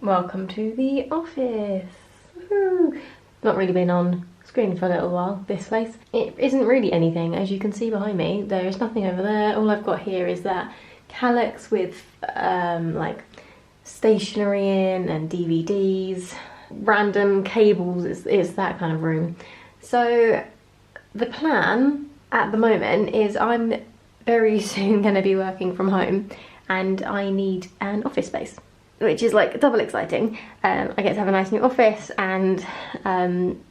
Welcome to the office. Woohoo. Not really been on screen for a little while, this place. It isn't really anything, as you can see behind me. There is nothing over there. All I've got here is that calyx with like stationery in and DVDs. Random cables is that kind of room. So the plan at the moment is I'm very soon going to be working from home and I need an office space, which is like double exciting. I get to have a nice new office and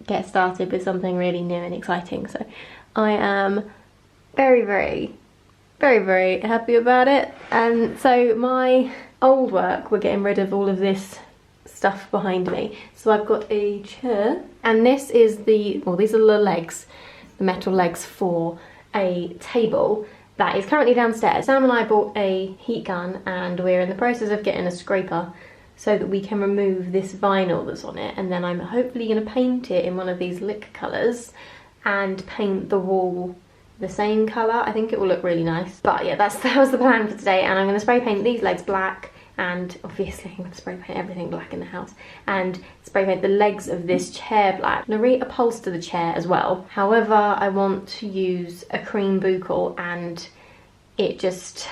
get started with something really new and exciting. So I am very happy about it. And so my old work, we're getting rid of all of this stuff behind me. So I've got a chair, and this is these are the legs, the metal legs for a table that is currently downstairs. Sam and I bought a heat gun and we're in the process of getting a scraper so that we can remove this vinyl that's on it, and then I'm hopefully going to paint it in one of these lick colours and paint the wall the same colour. I think it will look really nice. But yeah, that was the plan for today, and I'm going to spray paint these legs black, and obviously I'm going to spray paint everything black in the house and spray paint the legs of this chair black. I'm going to reupholster the chair as well. However, I want to use a cream buccal and it just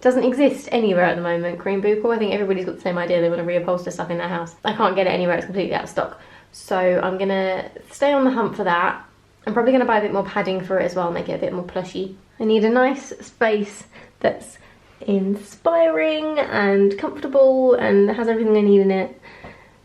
doesn't exist anywhere at the moment, cream buccal. I think everybody's got the same idea, they want to reupholster stuff in their house. I can't get it anywhere, it's completely out of stock. So I'm going to stay on the hunt for that. I'm probably going to buy a bit more padding for it as well, make it a bit more plushy. I need a nice space that's inspiring and comfortable and has everything I need in it.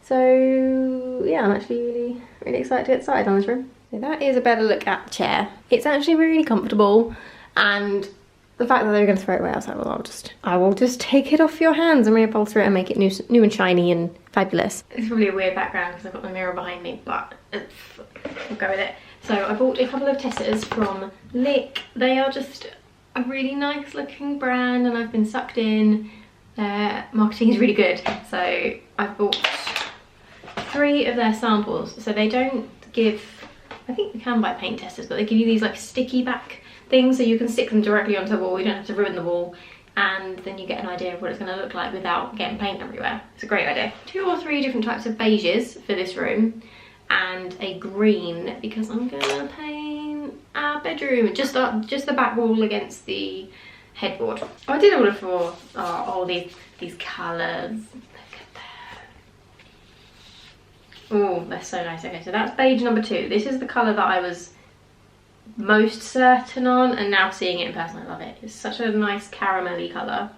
So yeah, I'm actually really excited to get started on this room. So that is a better look at the chair. It's actually really comfortable, and the fact that they were going to throw it away, I was like, well, I will just take it off your hands and reupholster it and make it new and shiny and fabulous. It's probably a weird background because I've got the mirror behind me, but we'll go with it. So I bought a couple of testers from Lick. They are just a really nice looking brand and I've been sucked in. Their marketing is really good. So I've bought 3 of their samples. So they don't give, I think you can buy paint testers, but they give you these like sticky back things so you can stick them directly onto the wall. You don't have to ruin the wall, and then you get an idea of what it's going to look like without getting paint everywhere. It's a great idea. 2 or 3 different types of beiges for this room and a green because I'm gonna paint our bedroom, just the back wall against the headboard. Oh, I did order for all these colours. Look at that. Oh, they're so nice. Okay, so that's beige number 2. This is the colour that I was most certain on, and now seeing it in person, I love it. It's such a nice caramelly colour.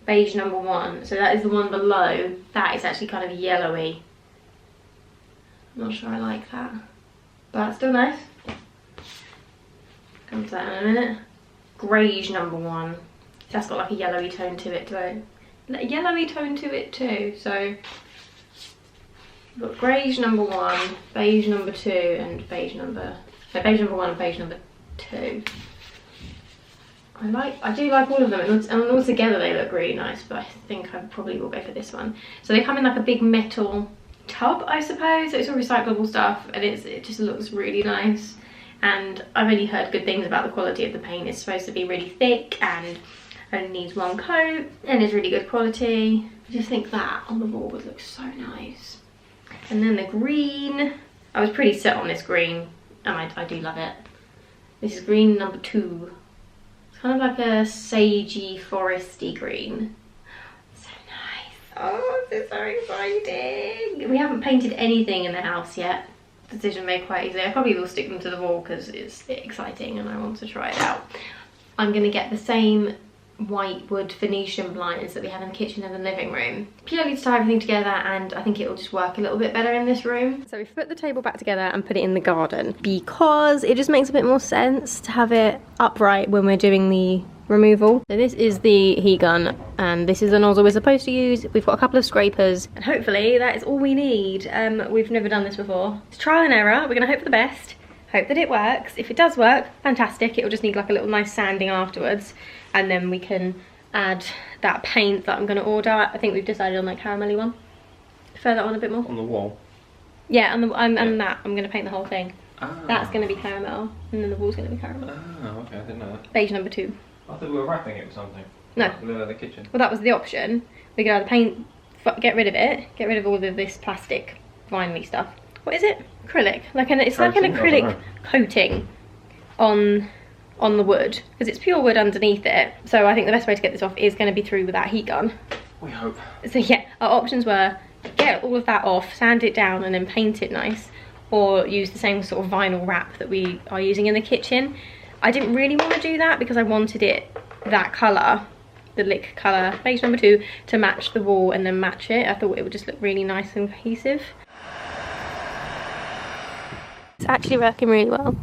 Beige number 1. So that is the one below. That is actually kind of yellowy. I'm not sure I like that, but still nice. Come to that in a minute. Greige number 1. That's got like a yellowy tone to it too. A yellowy tone to it too. So we've got greige number 1, beige number 2, and beige number 1 and beige number 2. I do like all of them, and all together they look really nice, but I think I probably will go for this one. So they come in like a big metal tub, I suppose. It's all recyclable stuff, and it just looks really nice, and I've only heard good things about the quality of the paint. It's supposed to be really thick and only needs 1 coat and is really good quality. I just think that on the wall would look so nice. And then the green, I was pretty set on this green and I do love it. This is green number 2. It's kind of like a sagey foresty green. Oh, this is so exciting. We haven't painted anything in the house yet. Decision made quite easily. I probably will stick them to the wall because it's exciting and I want to try it out. I'm going to get the same white wood Venetian blinds that we have in the kitchen and the living room, purely to tie everything together, and I think it will just work a little bit better in this room. So we've put the table back together and put it in the garden because it just makes a bit more sense to have it upright when we're doing the removal. So this is the heat gun and this is the nozzle we're supposed to use. We've got a couple of scrapers and hopefully that is all we need. We've never done this before. It's trial and error. We're gonna hope for the best, hope that it works. If it does work, fantastic. It will just need like a little nice sanding afterwards, and then we can add that paint that I'm gonna order. I think we've decided on that caramelly one. Fur that on a bit more. On the wall? Yeah, and that. I'm gonna paint the whole thing. Ah. That's gonna be caramel, and then the wall's gonna be caramel. Oh, okay, I didn't know that. Beige number 2. I thought we were wrapping it with something. No. No, the kitchen. Well, that was the option. We could either paint, get rid of it, get rid of all of this plastic, vinylly stuff. What is it? Acrylic. It's like an acrylic coating on the wood, because it's pure wood underneath it. So I think the best way to get this off is going to be through with that heat gun. We hope. So yeah, our options were get all of that off, sand it down, and then paint it nice, or use the same sort of vinyl wrap that we are using in the kitchen. I didn't really want to do that because I wanted it that colour, the Lick colour, beige number 2, to match the wall and then match it. I thought it would just look really nice and cohesive. It's actually working really well.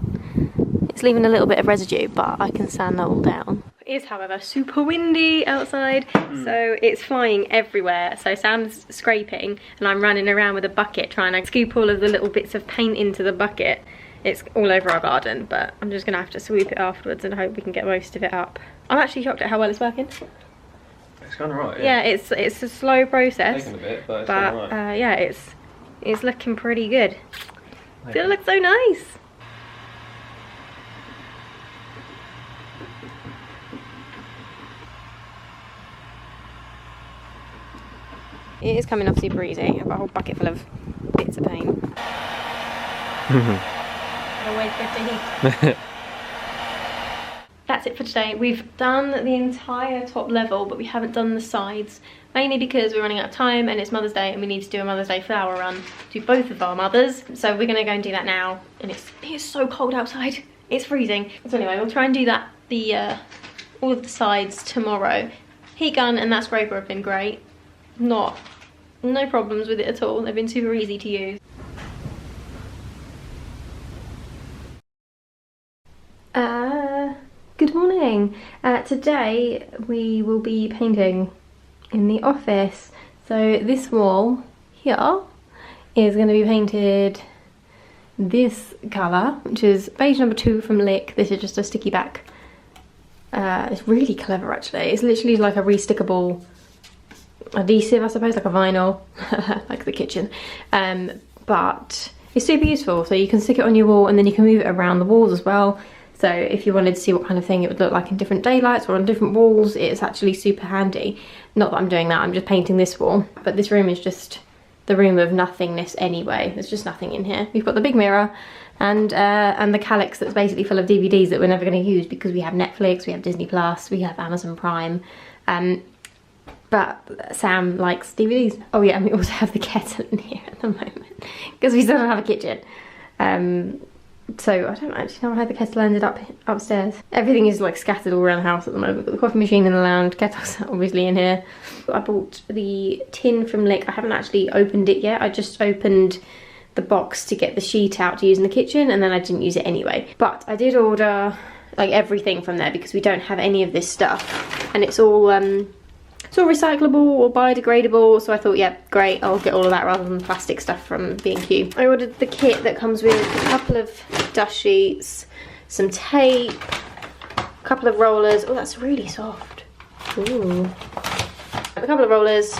It's leaving a little bit of residue, but I can sand that all down. It is, however, super windy outside, so it's flying everywhere. So Sam's scraping and I'm running around with a bucket trying to scoop all of the little bits of paint into the bucket. It's all over our garden, but I'm just gonna have to sweep it afterwards and hope we can get most of it up. I'm actually shocked at how well it's working. It's kind of right. Yeah, it's a slow process. Taking a bit, but it's kind of right. Yeah, it's looking pretty good. It looks so nice. It is coming off super easy. I've got a whole bucket full of bits of paint. Wait for it to heat. That's it for today. We've done the entire top level, but we haven't done the sides, mainly because we're running out of time and it's Mother's Day and we need to do a Mother's Day flower run to both of our mothers. So we're gonna go and do that now, and it's so cold outside. It's freezing. So anyway, we'll try and do that, all of the sides tomorrow. Heat gun and that scraper have been great. No problems with it at all. They've been super easy to use. Good morning. Today we will be painting in the office. So this wall here is going to be painted this colour, which is beige number 2 from Lick. This is just a sticky back. It's really clever actually. It's literally like a restickable adhesive, I suppose, like a vinyl, like the kitchen. But it's super useful. So you can stick it on your wall and then you can move it around the walls as well. So if you wanted to see what kind of thing it would look like in different daylights or on different walls, it's actually super handy. Not that I'm doing that, I'm just painting this wall. But this room is just the room of nothingness anyway. There's just nothing in here. We've got the big mirror and the Calyx that's basically full of DVDs that we're never going to use because we have Netflix, we have Disney Plus, we have Amazon Prime. But Sam likes DVDs. Oh yeah, and we also have the kettle in here at the moment because we still don't have a kitchen. So I don't actually know how the kettle ended up upstairs. Everything is like scattered all around the house at the moment. We've got the coffee machine in the lounge, kettle's obviously in here. I bought the tin from Lick. I haven't actually opened it yet. I just opened the box to get the sheet out to use in the kitchen, and then I didn't use it anyway. But I did order like everything from there because we don't have any of this stuff, and it's all recyclable or biodegradable, so I thought, yeah, great, I'll get all of that rather than plastic stuff from B&Q. I ordered the kit that comes with a couple of dust sheets, some tape, a couple of rollers. Oh, that's really soft. Ooh. A couple of rollers,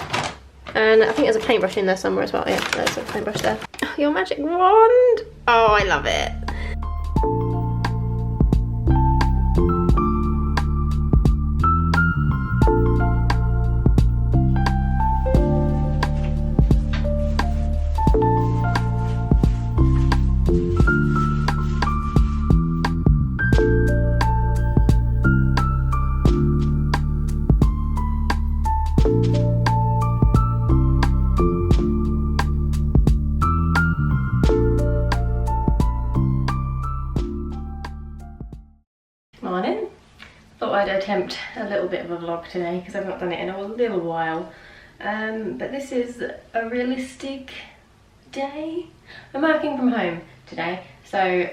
and I think there's a paintbrush in there somewhere as well. Yeah, there's a paintbrush there. Oh, your magic wand! Oh, I love it. Morning. Thought I'd attempt a little bit of a vlog today because I've not done it in a little while. But this is a realistic day. I'm working from home today, so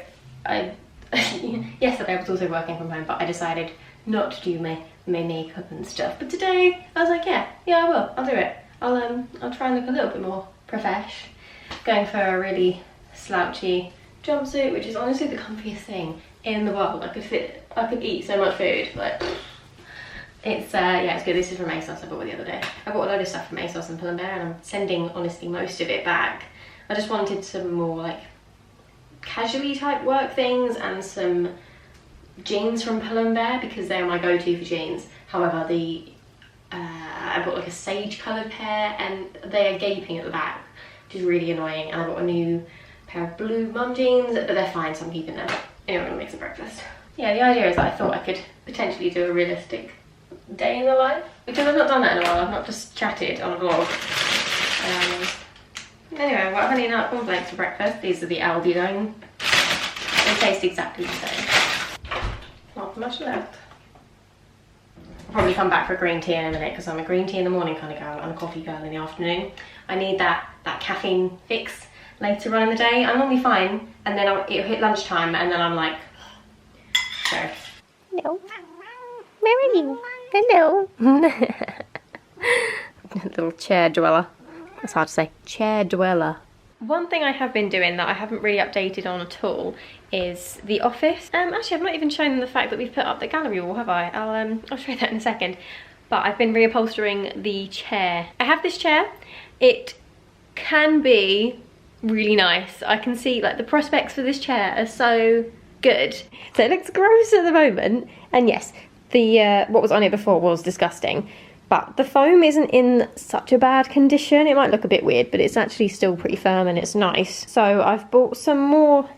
yesterday I was also working from home, but I decided not to do my makeup and stuff. But today I was like, yeah, I will. I'll do it. I'll try and look a little bit more profesh. Going for a really slouchy jumpsuit, which is honestly the comfiest thing in the world. I could eat so much food, but it's yeah, it's good. This is from ASOS. I bought it the other day. I bought a load of stuff from ASOS and Pull&Bear, and I'm sending honestly most of it back. I just wanted some more like casually type work things and some jeans from Pull&Bear because they're my go-to for jeans. However, I've got like a sage coloured pair and they are gaping at the back, which is really annoying. And I've got a new pair of blue mum jeans, but they're fine, so I'm keeping them. Anyway, I'm gonna make some breakfast. Yeah, the idea is that I thought I could potentially do a realistic day in the life, because I've not done that in a while. I've not just chatted on a vlog. Anyway, what have I eaten out cornflakes for breakfast? These are the Aldi Zone. They taste exactly the same. Not much left. I'll probably come back for green tea in a minute because I'm a green tea in the morning kind of girl and a coffee girl in the afternoon. I need that caffeine fix later on in the day. I'm normally fine, and then it'll hit lunchtime and then I'm like, so. Hello. Where are you? Hello. Little chair dweller. That's hard to say. Chair dweller. One thing I have been doing that I haven't really updated on at all is the office. Actually, I've not even shown the fact that we've put up the gallery wall, have I? I'll show you that in a second. But I've been reupholstering the chair. I have this chair. It can be really nice. I can see like the prospects for this chair are so good. So it looks gross at the moment. And yes, the what was on it before was disgusting. But the foam isn't in such a bad condition. It might look a bit weird, but it's actually still pretty firm and it's nice. So I've bought some more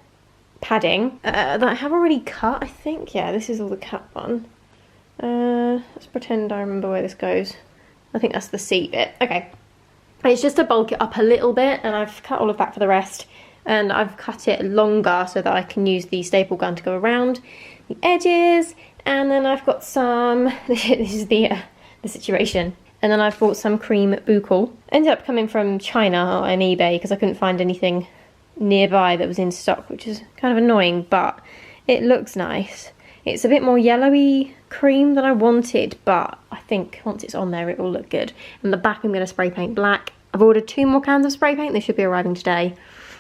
padding that I have already cut, I think. Yeah, this is all the cut one. Let's pretend I remember where this goes. I think that's the seat bit. Okay. It's just to bulk it up a little bit, and I've cut all of that for the rest. And I've cut it longer so that I can use the staple gun to go around the edges. And then I've got some, this is the situation. And then I've bought some cream buccal. Ended up coming from China on eBay because I couldn't find anything nearby that was in stock, which is kind of annoying, but it looks nice. It's a bit more yellowy cream than I wanted, but I think once it's on there it will look good. And the back I'm going to spray paint black. I've ordered 2 more cans of spray paint. They should be arriving today,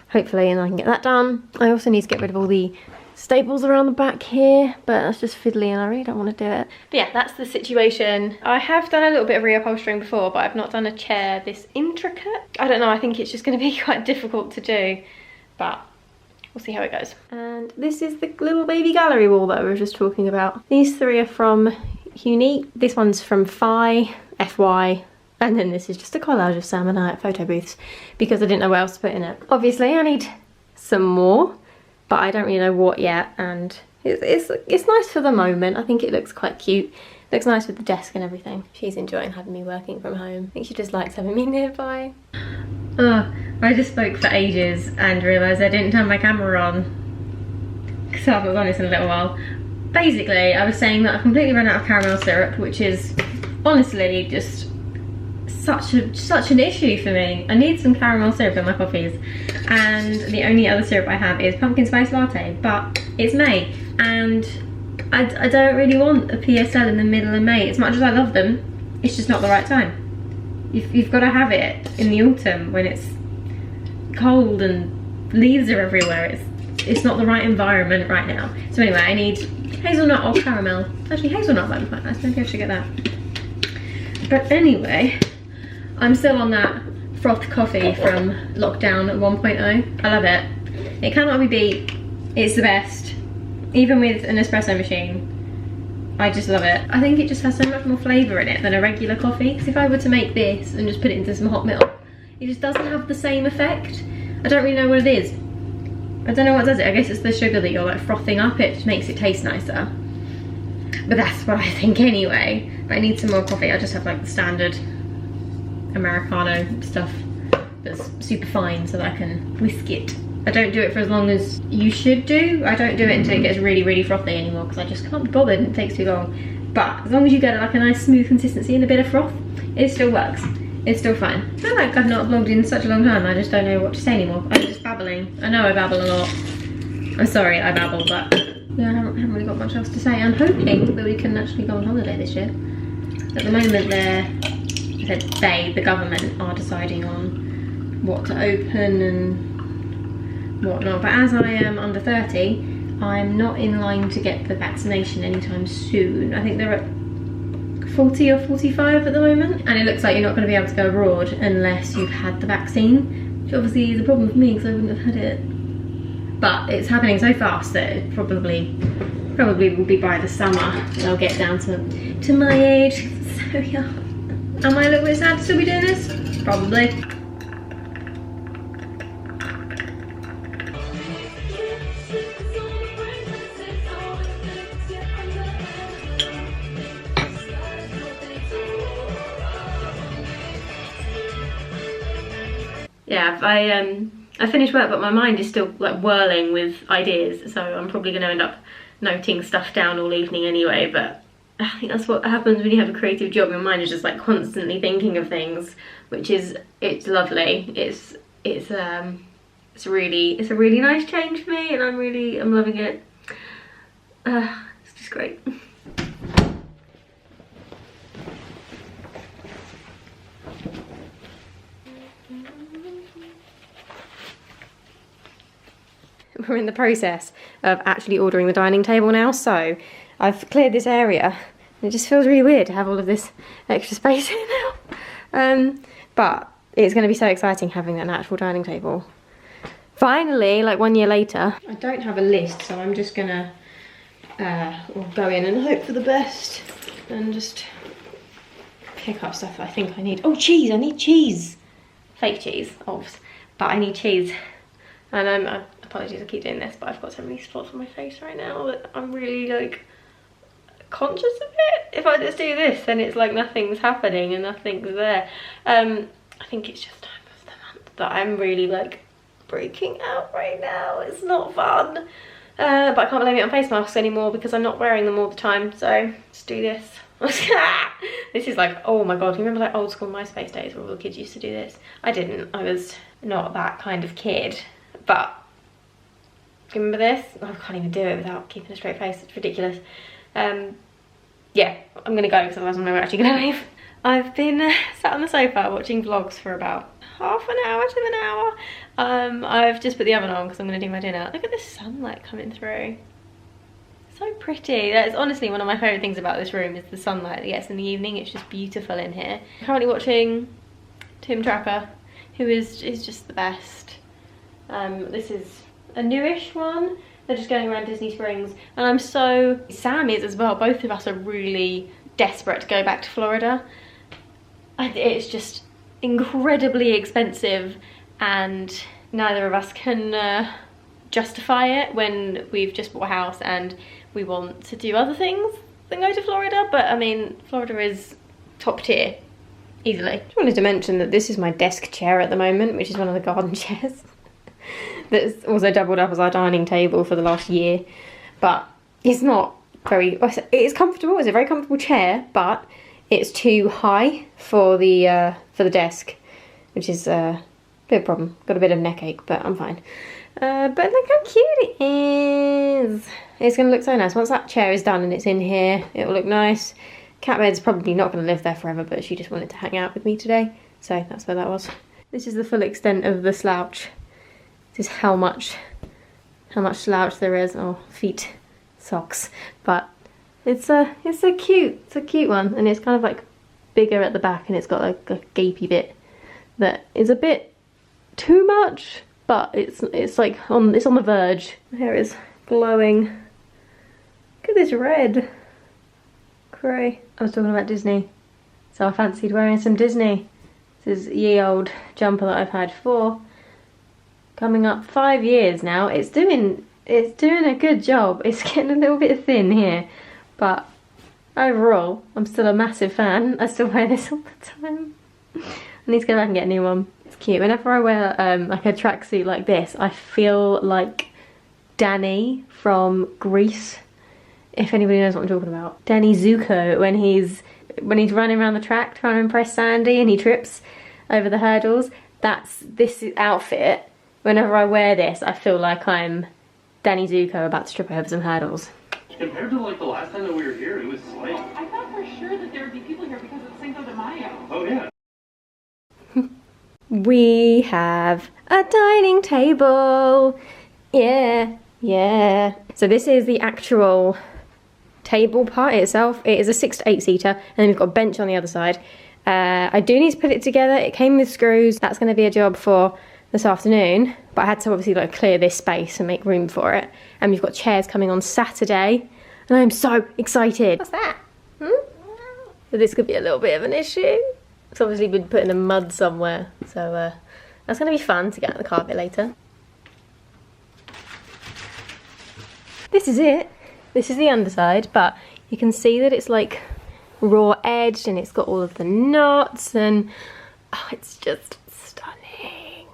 hopefully, and I can get that done. I also need to get rid of all the staples around the back here, but that's just fiddly and I really don't want to do it. But yeah, that's the situation. I have done a little bit of reupholstering before, but I've not done a chair this intricate. I don't know, I think it's just going to be quite difficult to do, but we'll see how it goes. And this is the little baby gallery wall that I was just talking about. These 3 are from Unique. This one's from FY, and then this is just a collage of Sam and I at photo booths because I didn't know what else to put in it. Obviously I need some more, but I don't really know what yet, and it's nice for the moment. I think it looks quite cute. Looks nice with the desk and everything. She's enjoying having me working from home. I think she just likes having me nearby. Oh, I just spoke for ages and realised I didn't turn my camera on because I haven't done this in a little while. Basically, I was saying that I've completely run out of caramel syrup, which is honestly just such an issue for me. I need some caramel syrup in my coffees, and the only other syrup I have is pumpkin spice latte, but it's May and I don't really want a PSL in the middle of May. As much as I love them, it's just not the right time. You've got to have it in the autumn when it's cold and leaves are everywhere. It's not the right environment right now. So anyway, I need hazelnut or caramel. Actually, hazelnut might be quite nice. Maybe I should get that. But anyway, I'm still on that froth coffee from lockdown 1.0. I love it. It cannot be beat. It's the best. Even with an espresso machine, I just love it. I think it just has so much more flavour in it than a regular coffee. Because if I were to make this and just put it into some hot milk, it just doesn't have the same effect. I don't really know what it is. I don't know what does it. I guess it's the sugar that you're like frothing up. It just makes it taste nicer. But that's what I think anyway. But I need some more coffee. I just have like the standard Americano stuff that's super fine so that I can whisk it. I don't do it for as long as you should do. I don't do it until it gets really, really frothy anymore because I just can't be bothered and it takes too long. But as long as you get like a nice smooth consistency and a bit of froth, it still works. It's still fine. I feel like I've not vlogged in such a long time. I just don't know what to say anymore. I'm just babbling. I know I babble a lot. I'm sorry I babble, but yeah, I haven't really got much else to say. I'm hoping that we can actually go on holiday this year. At the moment the government are deciding on what to open and whatnot, but as I am under 30, I'm not in line to get the vaccination anytime soon. I think they're at 40 or 45 at the moment, and it looks like you're not going to be able to go abroad unless you've had the vaccine, which obviously is a problem for me because I wouldn't have had it. But it's happening so fast that it probably Probably will be by the summer. They'll get down to my age. So young. Am I a little bit sad to still be doing this? Probably. Yeah, I finished work, but my mind is still like whirling with ideas, so I'm probably going to end up noting stuff down all evening anyway. But I think that's what happens when you have a creative job. Your mind is just like constantly thinking of things, which is, it's lovely. It's a really nice change for me, and I'm loving it. It's just great. We're in the process of actually ordering the dining table now, so I've cleared this area. It just feels really weird to have all of this extra space in now. But it's going to be so exciting having an actual dining table. Finally, like 1 year later. I don't have a list, so I'm just going to go in and hope for the best and just pick up stuff that I think I need. Oh, cheese! I need cheese! Fake cheese, obviously, but I need cheese. And apologies I keep doing this, but I've got so many spots on my face right now that I'm really like conscious of it. If I just do this, then it's like nothing's happening and nothing's there. I think it's just time of the month that I'm really like breaking out right now. It's not fun. But I can't blame it on face masks anymore because I'm not wearing them all the time, so let's do this. This is like, oh my god, you remember like old school MySpace days where all the kids used to do this? I didn't. I was not that kind of kid. But, do you remember this? I can't even do it without keeping a straight face, it's ridiculous. Yeah, I'm gonna go because otherwise I'm never actually gonna leave. I've been sat on the sofa watching vlogs for about half an hour to an hour. I've just put the oven on because I'm gonna do my dinner. Look at the sunlight coming through. So pretty. That is honestly one of my favourite things about this room is the sunlight that gets in the evening. It's just beautiful in here. I'm currently watching Tim Tracker, who is just the best. This is a newish one. They're just going around Disney Springs, and Sam is as well. Both of us are really desperate to go back to Florida. It's just incredibly expensive, and neither of us can justify it when we've just bought a house and we want to do other things than go to Florida. But I mean, Florida is top tier, easily. Just wanted to mention that this is my desk chair at the moment, which is one of the garden chairs. That's also doubled up as our dining table for the last year, but it's not very, it's comfortable. It's a very comfortable chair, but it's too high for the desk, which is a bit of a problem. Got a bit of neck ache, but I'm fine. But look how cute it is. It's gonna look so nice once that chair is done and it's in here. It will look nice. Catbed's probably not gonna live there forever, but she just wanted to hang out with me today, so that's where that was. This is the full extent of the slouch. This is how much slouch there is. Oh, feet, socks. But it's a cute one, and it's kind of like bigger at the back, and it's got like a gapey bit that is a bit too much, but it's like on the verge. My hair is glowing. Look at this red. Cray. I was talking about Disney, so I fancied wearing some Disney. This is ye old jumper that I've had for coming up 5 years now. It's doing a good job. It's getting a little bit thin here, but overall I'm still a massive fan. I still wear this all the time. I need to go back and get a new one. It's cute. Whenever I wear like a tracksuit like this, I feel like Danny from Grease, if anybody knows what I'm talking about. Danny Zuko, when he's running around the track trying to impress Sandy and he trips over the hurdles. That's this outfit. Whenever I wear this, I feel like I'm Danny Zuko about to trip over some hurdles. Compared to like the last time that we were here, it was like... I thought for sure that there would be people here because it's Cinco de Mayo. Oh yeah. We have a dining table. Yeah, yeah. So this is the actual table part itself. It is a 6 to 8 seater, and then we've got a bench on the other side. I do need to put it together. It came with screws. That's going to be a job for this afternoon, but I had to obviously like clear this space and make room for it. And we've got chairs coming on Saturday. and I'm so excited. What's that? But this could be a little bit of an issue. It's obviously been put in the mud somewhere, so that's going to be fun to get on the carpet later. This is it. This is the underside, but you can see that it's like raw edged and it's got all of the knots, and oh, it's just stunning.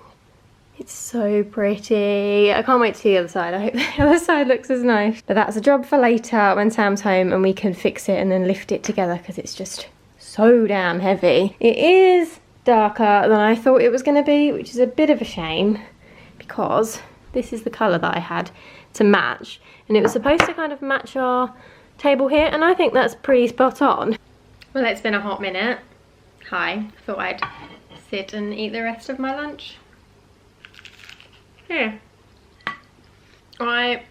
It's so pretty. I can't wait to see the other side. I hope the other side looks as nice. But that's a job for later when Sam's home and we can fix it and then lift it together, because it's just so damn heavy. It is darker than I thought it was going to be, which is a bit of a shame, because this is the colour that I had to match, and it was supposed to kind of match our table here, and I think that's pretty spot on. Well, it's been a hot minute. Hi, I thought I'd sit and eat the rest of my lunch. Here. I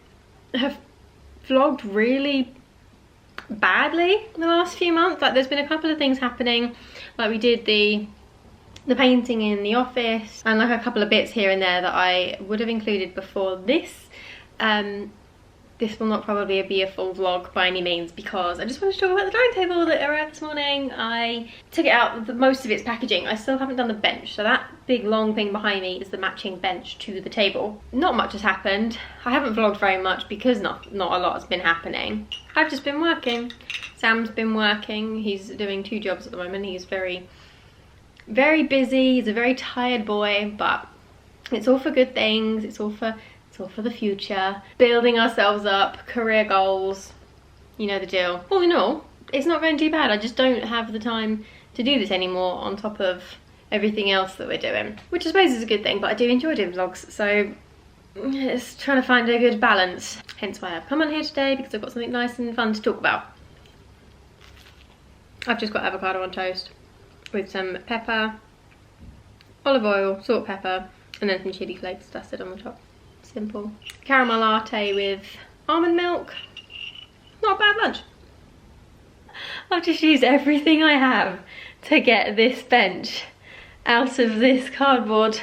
have vlogged really badly the last few months. Like, there's been a couple of things happening, like we did the painting in the office, and like a couple of bits here and there that I would have included before this. This will not probably be a full vlog by any means, because I just wanted to talk about the dining table that arrived this morning. I took it out with most of its packaging. I still haven't done the bench, so that big long thing behind me is the matching bench to the table. Not much has happened. I haven't vlogged very much because not a lot has been happening. I've just been working. Sam's been working. He's doing 2 jobs at the moment. He's very, very busy. He's a very tired boy, but it's all for good things. It's all for the future. Building ourselves up, career goals, you know the deal. All in all, it's not going too bad. I just don't have the time to do this anymore on top of everything else that we're doing, which I suppose is a good thing, but I do enjoy doing vlogs, so it's trying to find a good balance. Hence why I've come on here today, because I've got something nice and fun to talk about. I've just got avocado on toast with some pepper, olive oil, salt, pepper, and then some chili flakes dusted on the top. Simple. Caramel latte with almond milk. Not a bad lunch. I've just used everything I have to get this bench out of this cardboard.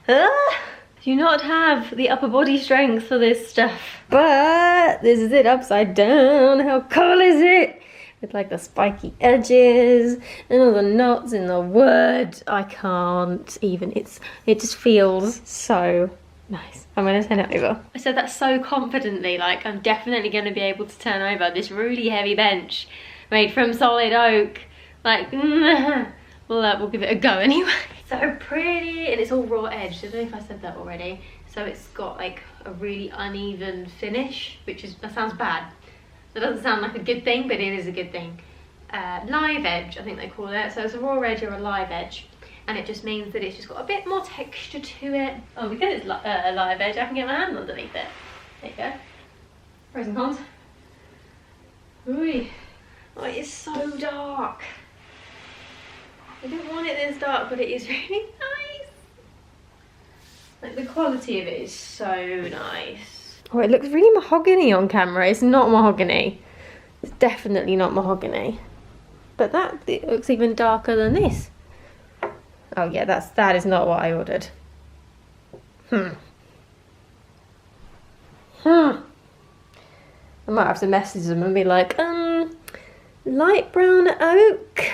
Do not have the upper body strength for this stuff. But this is it upside down. How cool is it? With like the spiky edges and all the knots in the wood. I can't even. It just feels so nice. I'm gonna turn it over. I said that so confidently, like I'm definitely gonna be able to turn over this really heavy bench made from solid oak. Like, we'll give it a go anyway. So pretty, and it's all raw edge. I don't know if I said that already. So it's got like a really uneven finish, that sounds bad. That doesn't sound like a good thing, but it is a good thing. Live edge, I think they call it. So it's a raw edge or a live edge. And it just means that it's just got a bit more texture to it. Oh, because it's a live edge, I can get my hand underneath it. There you go. Pros and cons. Ooh. Oh, it is so dark. I didn't want it this dark, but it is really nice. Like, the quality of it is so nice. Oh, it looks really mahogany on camera. It's not mahogany. It's definitely not mahogany. But it looks even darker than this. Oh yeah, that is not what I ordered. I might have to message them and be like, light brown oak.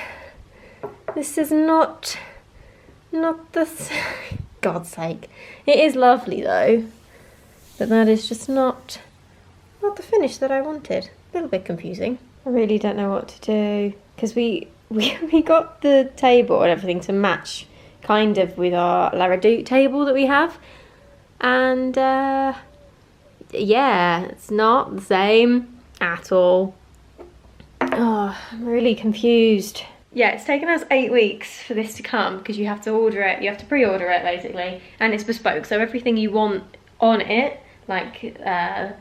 This is not the God's sake. It is lovely though, but that is just not the finish that I wanted. A little bit confusing. I really don't know what to do, because we got the table and everything to match kind of with our La Redoute table that we have, and yeah, it's not the same at all. Oh, I'm really confused. Yeah, it's taken us 8 weeks for this to come, because you have to order it, you have to pre-order it basically, and it's bespoke, so everything you want on it, like the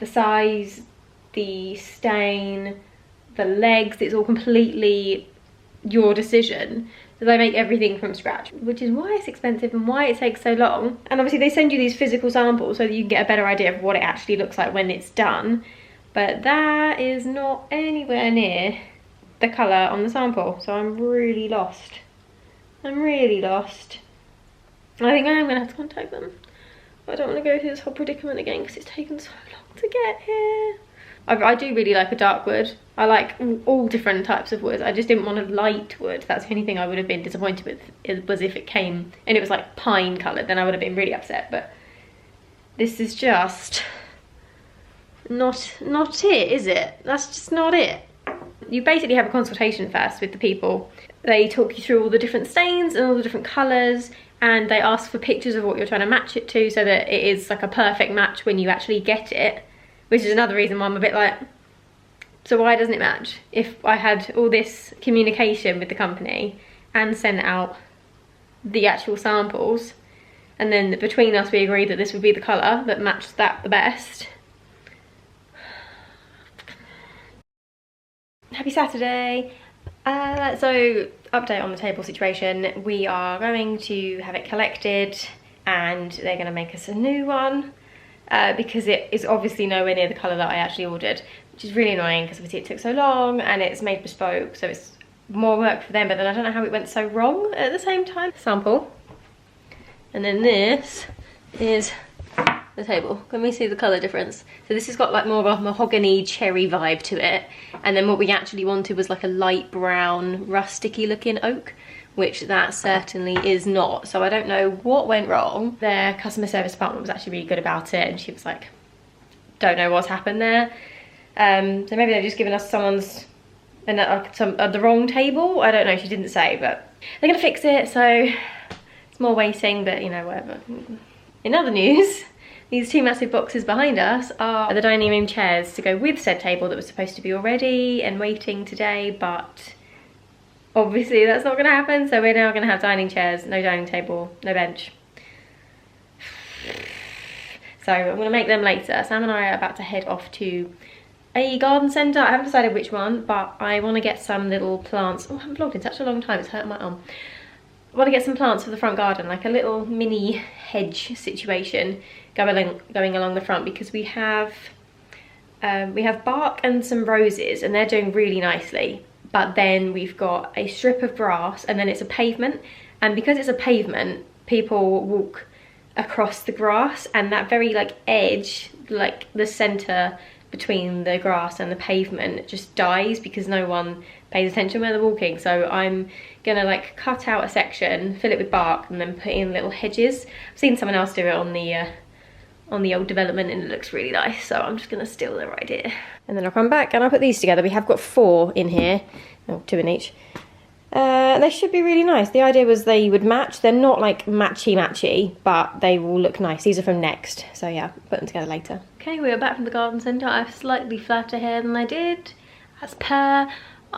size, the stain, the legs, it's all completely your decision. So they make everything from scratch, which is why it's expensive and why it takes so long. And obviously they send you these physical samples so that you can get a better idea of what it actually looks like when it's done. But that is not anywhere near the colour on the sample, so I'm really lost. I'm really lost. I think I am gonna have to contact them. But I don't want to go through this whole predicament again because it's taken so long to get here. I do really like a dark wood. I like all different types of wood. I just didn't want a light wood. That's the only thing I would have been disappointed with, was if it came and it was like pine coloured, then I would have been really upset. But this is just not it, is it? That's just not it. You basically have a consultation first with the people. They talk you through all the different stains and all the different colours, and they ask for pictures of what you're trying to match it to, so that it is like a perfect match when you actually get it. Which is another reason why I'm a bit like, so why doesn't it match? If I had all this communication with the company and sent out the actual samples, and then between us we agreed that this would be the colour that matched that the best. Happy Saturday. So update on the table situation. We are going to have it collected and they're going to make us a new one. Because it is obviously nowhere near the colour that I actually ordered, which is really annoying because obviously it took so long and it's made bespoke, so it's more work for them, but then I don't know how it went so wrong at the same time. Sample. And then this is the table. Can we see the colour difference? So this has got like more of a mahogany cherry vibe to it, and then what we actually wanted was like a light brown rusticy looking oak, which that certainly is not. So I don't know what went wrong. Their customer service department was actually really good about it, and she was like, don't know what's happened there. So maybe they've just given us someone's the wrong table. I don't know, she didn't say, but they're gonna fix it, so it's more waiting, but you know, whatever. In other news, these two massive boxes behind us are the dining room chairs to go with said table that was supposed to be all ready and waiting today, but obviously that's not going to happen, so we're now going to have dining chairs, no dining table, no bench. So I'm going to make them later. Sam and I are about to head off to a garden centre. I haven't decided which one, but I want to get some little plants. Oh, I haven't vlogged in such a long time, it's hurting my arm. I want to get some plants for the front garden, like a little mini hedge situation going along the front, because we have bark and some roses and they're doing really nicely. But then we've got a strip of grass and then it's a pavement, and because it's a pavement, people walk across the grass, and that very like edge, like the center between the grass and the pavement, just dies because no one pays attention where they're walking. So I'm gonna like cut out a section, fill it with bark, and then put in little hedges. I've seen someone else do it on the old development and it looks really nice, so I'm just gonna steal their idea. And then I'll come back and I'll put these together. We have got 4 in here, oh, 2 in each. They should be really nice. The idea was they would match. They're not like matchy, but they will look nice. These are from Next, so yeah, put them together later. Okay, we are back from the garden centre. I have slightly flatter hair than I did, as per.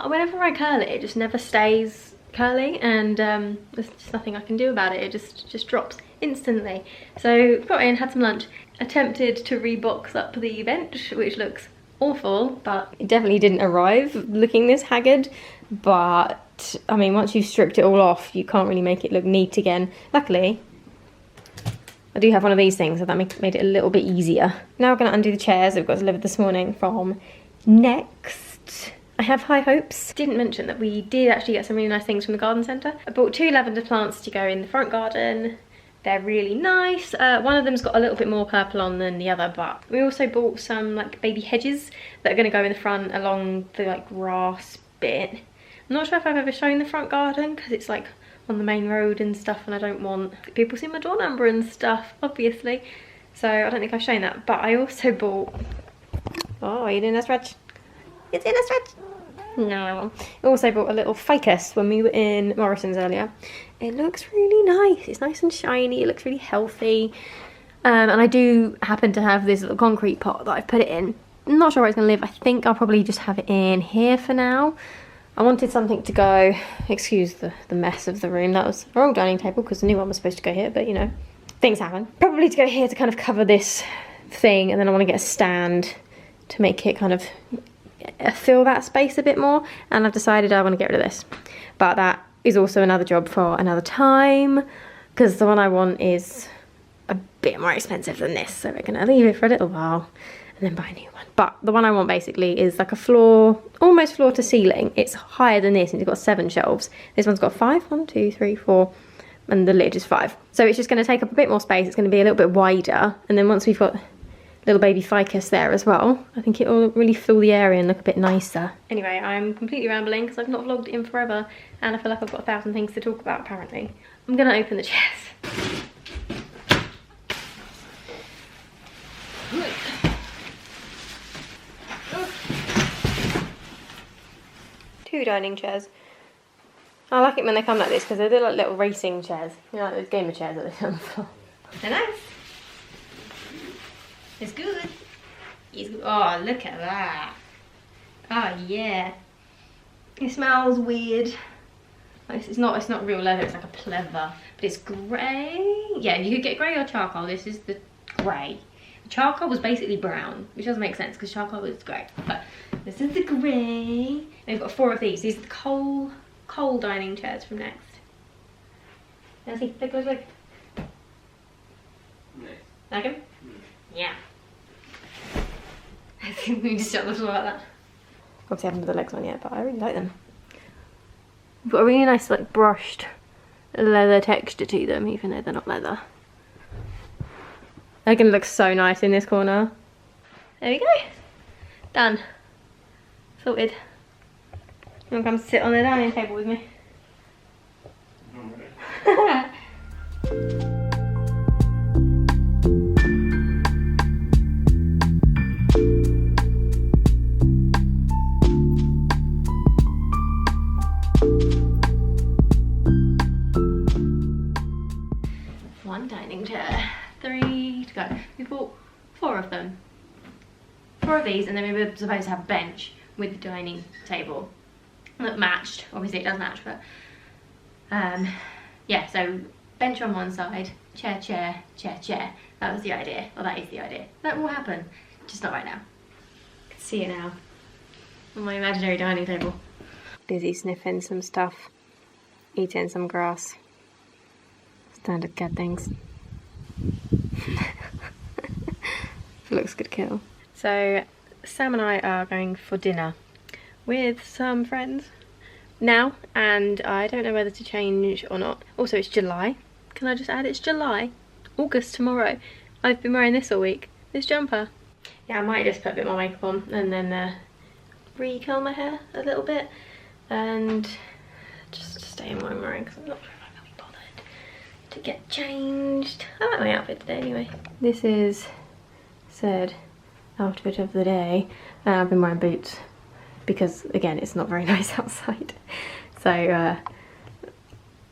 Whenever I curl it, it just never stays curly, and there's just nothing I can do about it. It just drops instantly. So got in, had some lunch, attempted to rebox up the bench, which looks awful, but it definitely didn't arrive looking this haggard. But I mean, once you've stripped it all off, you can't really make it look neat again. Luckily I do have one of these things, so that made it a little bit easier. Now we're going to undo the chairs that we've got delivered this morning from Next. I have high hopes. Didn't mention that we did actually get some really nice things from the garden centre. I bought 2 lavender plants to go in the front garden. They're really nice. One of them's got a little bit more purple on than the other, but we also bought some like baby hedges that are going to go in the front along the like grass bit. I'm not sure if I've ever shown the front garden because it's like on the main road and stuff, and I don't want people seeing my door number and stuff, obviously. So I don't think I've shown that. But I also bought... Oh, are you doing a stretch? It's in a stretch. No. I also bought a little ficus when we were in Morrison's earlier. It looks really nice. It's nice and shiny. It looks really healthy. And I do happen to have this little concrete pot that I've put it in. I'm not sure where it's going to live. I think I'll probably just have it in here for now. I wanted something to go, excuse the mess of the room. That was the wrong dining table because the new one was supposed to go here, but you know, things happen. Probably to go here to kind of cover this thing, and then I want to get a stand to make it kind of fill that space a bit more. And I've decided I want to get rid of this. But that is also another job for another time, because the one I want is a bit more expensive than this. So we're going to leave it for a little while and then buy a new one. But the one I want basically is like a floor, almost floor to ceiling. It's higher than this and it's got 7 shelves. This one's got 5, 1, 2, 3, 4, and the lid is 5. So it's just going to take up a bit more space. It's going to be a little bit wider. And then once we've got little baby ficus there as well. I think it will really fill the area and look a bit nicer. Anyway, I'm completely rambling because I've not vlogged in forever and I feel like I've got 1,000 things to talk about apparently. I'm gonna open the chairs. Two dining chairs. I like it when they come like this because they're like little racing chairs. You know, like those gamer chairs that they sit on the floor. They're nice. It's good. It's good. Oh, look at that. Oh yeah. It smells weird. It's not real leather, it's like a pleather. But it's grey. Yeah, you could get grey or charcoal. This is the grey. Charcoal was basically brown, which doesn't make sense because charcoal is grey. But this is the grey. And we've got 4 of these. These are the coal dining chairs from Next. Now see, look. Nice. Like them? Yeah. I think we just shut the floor like that. Obviously I haven't put the legs on yet, but I really like them. They've got a really nice like brushed leather texture to them, even though they're not leather. They're gonna look so nice in this corner. There we go. Done. Sorted. You wanna come sit on the dining table with me? Alright. One dining chair, 3 to go. We bought 4 of them. 4 of these, and then we were supposed to have a bench with the dining table that matched. Obviously it does match, but yeah, so bench on one side, chair, chair, chair, chair. That was the idea, or that is the idea. That will happen, just not right now. I can see it now on my imaginary dining table. Busy sniffing some stuff, eating some grass. Standard cat things. Looks good kill. So Sam and I are going for dinner with some friends now, and I don't know whether to change or not. Also, it's July. Can I just add it's July? August tomorrow. I've been wearing this all week. This jumper. Yeah, I might just put a bit more makeup on and then re-curl my hair a little bit and just stay in what I'm wearing because I'm not sure if I'm gonna be bothered to get changed. I like my outfit today anyway. This is said outfit of the day. I've been wearing boots because again it's not very nice outside, so I've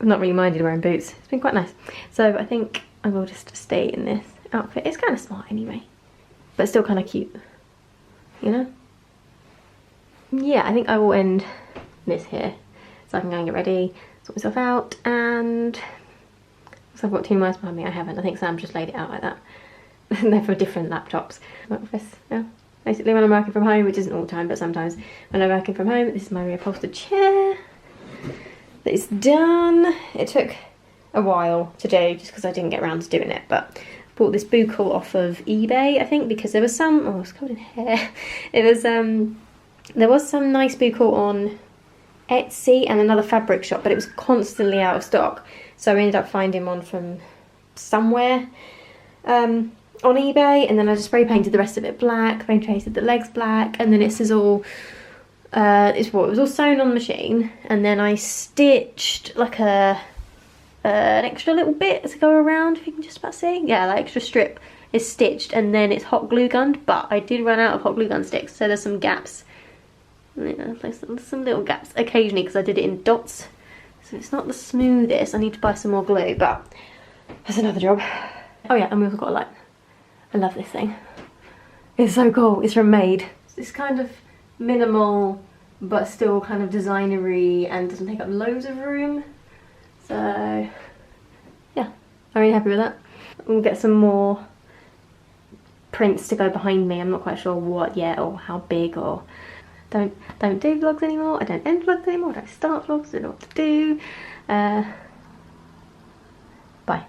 not really minded wearing boots. It's been quite nice, so I think I will just stay in this outfit. It's kind of smart anyway, but still kind of cute, you know. Yeah, I think I will end this here so I can go and get ready, sort myself out, and so I've got 2 mice behind me. I haven't. I think Sam just laid it out like that. They're for different laptops. My office, yeah. Basically when I'm working from home, which isn't all the time, but sometimes when I'm working from home, this is my reupholstered chair that is done. It took a while to do just because I didn't get around to doing it, but bought this buckle off of eBay, I think, because there was some, oh, it's covered in hair. It was, there was some nice buckle on Etsy and another fabric shop, but it was constantly out of stock. So I ended up finding one from somewhere on eBay, and then I just spray painted the rest of it black, paint pasted the legs black, and then it was all it was all sewn on the machine, and then I stitched like an extra little bit to go around, if you can just about see. Yeah, that extra strip is stitched, and then it's hot glue gunned, but I did run out of hot glue gun sticks, so there's some gaps. Yeah, some little gaps occasionally because I did it in dots, so it's not the smoothest. I need to buy some more glue, but that's another job. Oh yeah, and we've also got a light. I love this thing. It's so cool. It's from Made. It's kind of minimal, but still kind of designery and doesn't take up loads of room. So yeah, I'm really happy with that. We'll get some more prints to go behind me. I'm not quite sure what yet or how big, or don't do vlogs anymore. I don't end vlogs anymore. I don't start vlogs. I don't know what to do. Bye.